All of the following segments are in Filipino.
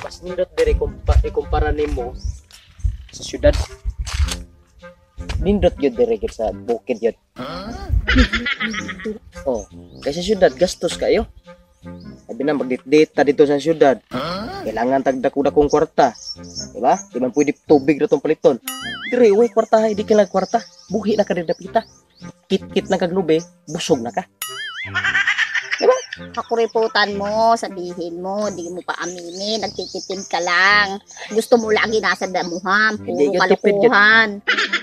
Mas nindot diri ikumpara nimo sa syudad. Nindot yun diri gid sa bukid yun. Oh, kaysa syudad gastos kayo. Sabi na magdit-date ta dito sa syudad. Kailangan tagdako-dakong kwarta. Diba? Di man pwede tubig na itong paliton. Dire, uy, kwarta, hindi ka lang kwarta. Buhi na ka rin napita. Kit-kit na kagnube, busog na ka. Diba? Kakuriputan mo, sabihin mo, di mo pa aminin, nagtititim ka lang. Gusto mo lagi nasa damuhan, Hindi, puro yung tipid yun. kalukuhan.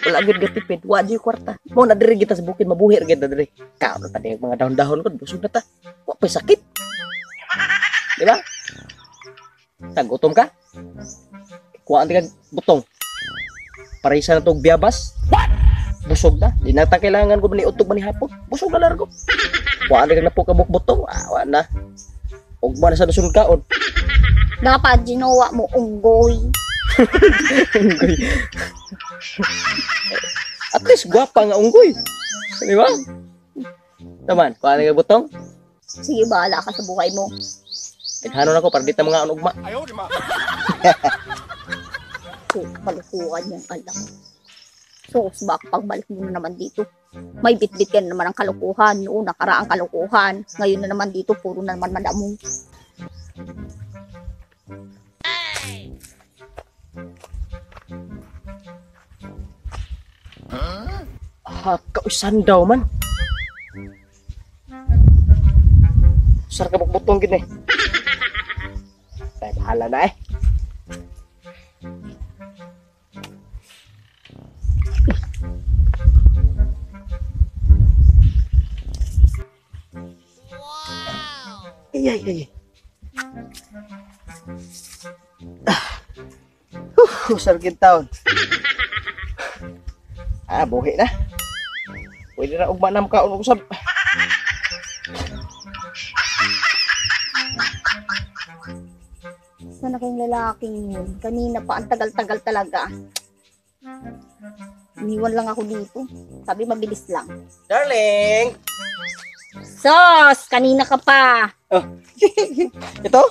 Wala agad gatipid. Wadi yung kwarta. Mo na diri kita sa bukid, mabuhi rin kita diri. Kaon na yung mga dahon-dahon ko, busog na ta. Wapay sakit. Diba? Tagutom ka? Kuhaan ka butong. Parisa na itong biyabas. What? Busog na. Di na ta kailangan ko maniutog manihapon. Busog na largo. Kuhaan ka na po kabuk butong. Awa na. Ugma na sa nasunod kaon. Dapat ginawa mo unggoy. Unggoy. At least gwapa nga unggoy. Di ba? Taman, kuhaan ka butong. Sige, bahala ka sa buhay mo. Naghanon ako para di ta mga ugma. So, kalukuhan yung alam. So, baka pagbalik mo na naman dito, may bit-bit ka na naman ang kalukuhan. Noon, nakaraang kalukuhan. Ngayon na naman dito, puro na naman madamo. Kausan daw man. Sar ka butong gini. Ay, bahala na eh. Ay. Sargit taon. Buhi na. Pwede na ugma na makaon usab. Sana kayong lalaking yun. Kanina pa, ang tagal-tagal talaga. Iniwan lang ako dito. Sabi, mabilis lang. Darling! Sos! Kanina ka pa. Oh. Ito?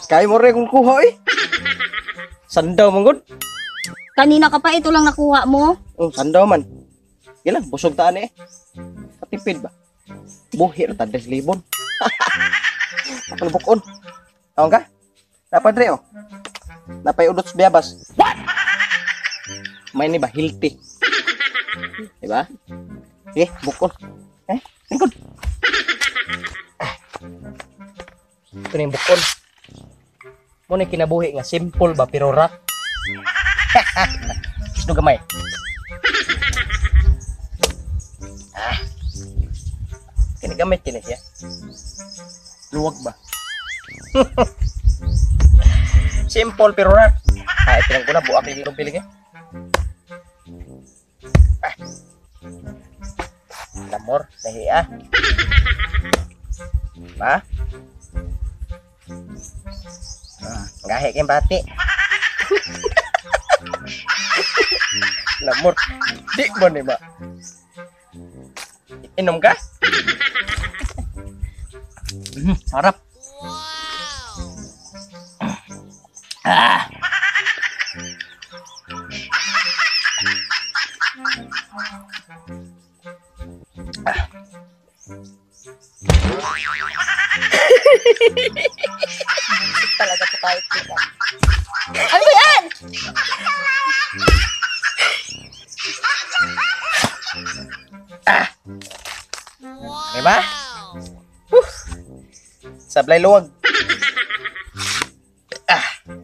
Kay mo rin kung kuha eh. Sandaw mong Kanina ka pa, ito lang nakuha mo. sandaw man. Gilang, busog taan eh. Katipid ba? Buhi na tades libon. Ako bukon. Tawag ka? Dapat rin oh. Napay udot sa biyabas. What? May ni ba? Healthy. Diba? Sige, bukon. Lingkod. Ito na yung bukon. Muna kinabuhi nga. Simple ba? Pero rock. Gusto gamay. Kinagamit kina siya. Luwag ba? Simple pero rock. Ito lang ko na. Buak yung ilong pilig eh. Lamor, nahiya. Ba? Gahe kayong bati. Lamor, di mo ni ba? Inom ka? Sarap. Talaga po tayo kita. Ano ba yan? Diba? Sablay luwag.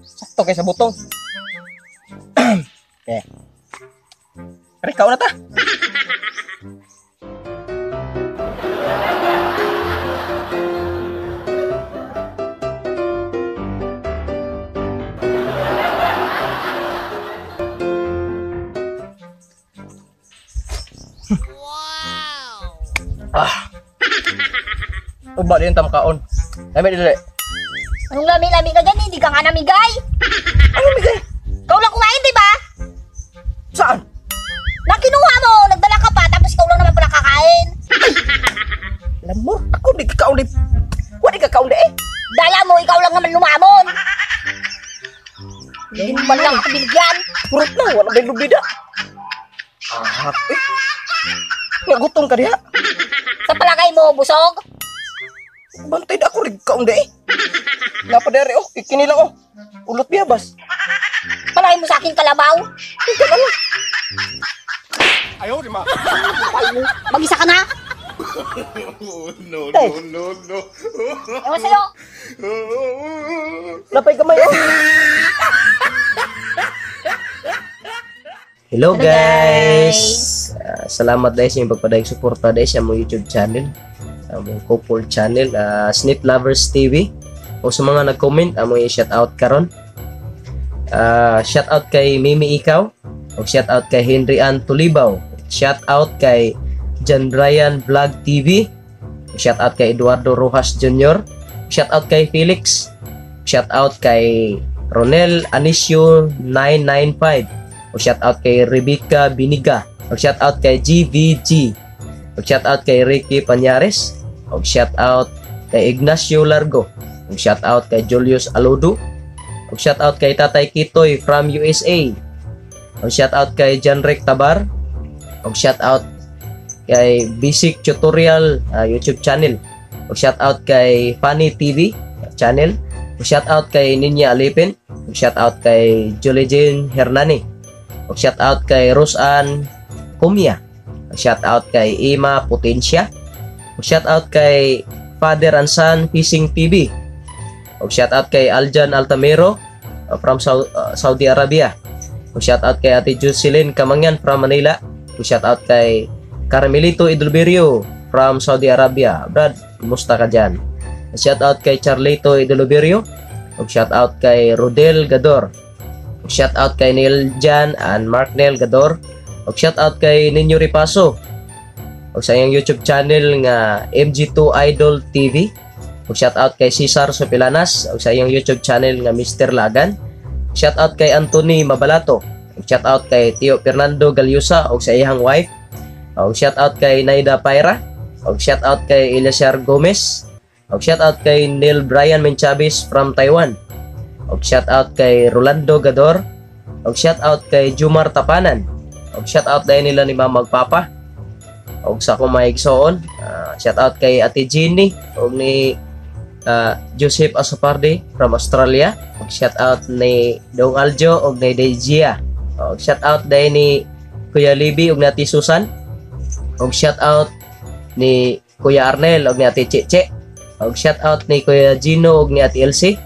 Sakto kayo sa butong. Okay. Pare, ikaw na ta. Uba din tamkaon. Lami dili. Anong lami-lami ka dyan? Hindi ka nga namigay. Ano bigay? Ikaw lang kumain, di ba? Saan? Nakinuha mo, nagdala ka pa, tapos ikaw lang naman pala kakain. Alam mo, ako di kakauli. Wa di kakauli eh. Daya mo, ikaw lang naman lumamon. Hindi mo man lang ako binigyan. Purot na, wala ba yung lubida? Ah, eh. Nagutom ka diha. Sa palagay mo, busog? Bantay na ako rin kaunda eh. Napadere oh, kikini lang oh. Ulot biyabas. Palagay mo sa akin kalabaw? Ika na lang. Ay mo, mag-isa ka na? No, Tay. no, no, no. Ewan sa'yo. Napay kamay oh. Hello Hello, guys. Salamat dahil sa inyong pagpadayag suporta dahil sa mong YouTube channel. Among couple channel, Snit Lovers TV. O sa mga nag-comment, among i-shoutout karon. Shoutout kay Mimi Ikaw. O shoutout kay Henry Ann Tulibaw. Shoutout kay John Ryan Vlog TV. Shoutout kay Eduardo Rojas Jr. Shoutout kay Felix. Shoutout kay Ronel Anisio 995. O shoutout kay Rebecca Biniga. O shoutout kay GVG. O shoutout kay Ricky Panyares. O shoutout kay Ignacio Largo. O shoutout kay Julius Alodo. O shoutout kay Tatay Kitoy from USA. O shoutout kay Janrek Tabar. O shoutout kay Basic Tutorial YouTube channel. O shoutout kay Funny TV channel. O shoutout kay Ninya Alipin. O shoutout kay Julijin Hernani. O shoutout kay Rosan Kumya. O shoutout kay Ima Potencia. O shoutout kay Father and Son Fishing TV. O shoutout kay Aljan Altamero from Saudi Arabia. O shoutout kay Ate Jocelyn Kamangyan from Manila. O shoutout kay Carmelito Idolberio from Saudi Arabia. Brad, kumusta ka dyan? O shoutout kay Charlito Idolberio. O shoutout kay Rodel Gador. O shoutout kay Neil Jan and Mark Nel Gador. O shoutout kay Ninyo Ripaso. O sa iyang YouTube channel nga MG2 Idol TV. O shoutout kay Cesar Sopilanas. O sa iyang YouTube channel nga Mr. Lagan. O shoutout kay Anthony Mabalato. O shoutout kay Tio Fernando Galyusa o sa iyang wife. O shoutout kay Naida Paira. O shoutout kay Eliasar Gomez. O shoutout kay Neil Brian Menchavis from Taiwan. O shoutout kay Rolando Gador. O shoutout kay Jumar Tapanan. O shoutout dahil nila ni Mama Magpapa. O sa akong maigsoon. Shoutout kay Ate Jeannie. O ni Joseph Asopardi from Australia. O shoutout ni Dong Aljo o ni Dejia. O shoutout dahil ni Kuya Libby o ni Ate Susan. O shoutout ni Kuya Arnel o ni Ate Cheche. O shoutout ni Kuya Gino o ni Ate Elsie.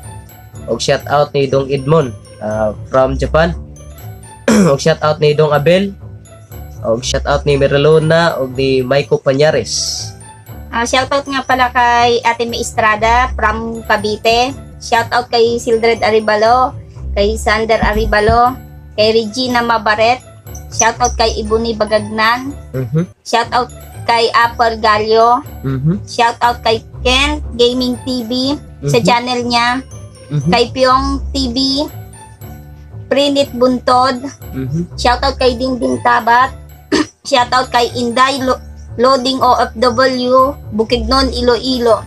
O shoutout ni Dong Edmond from Japan. O shoutout ni Dong Abel. O shoutout ni Merlona o ni Maiko Panyares. Shoutout nga pala kay Ate May Estrada from Cavite. Shoutout kay Sildred Aribalo, kay Sander Aribalo, kay Regina Mabaret. Shoutout kay Ibuni Bagagnan. Shoutout kay Apple Gallo. Shoutout kay Ken Gaming TV sa channel niya. Kay Pyong TV, Prinit Buntod, shoutout kay Dingding Tabat, shoutout kay Inday Loading OFW, Bukidnon, Iloilo.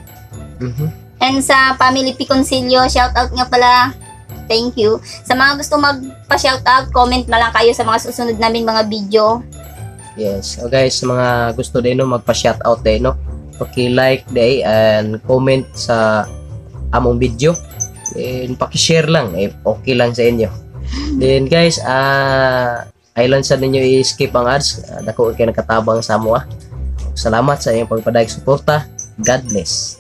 And sa Family Piconcillo, shoutout nga pala, thank you. Sa mga gusto magpa-shoutout, comment na lang kayo sa mga susunod namin mga video. Yes, so guys, sa mga gusto din no, magpa-shoutout din no, paki-like day and comment sa among video. Then paki-share lang okay lang sa inyo. Then guys, aylan sa ninyo i-skip ang ads. Dako kay nakatabang sa amo. Salamat sa inyong pagpadayag suporta. God bless.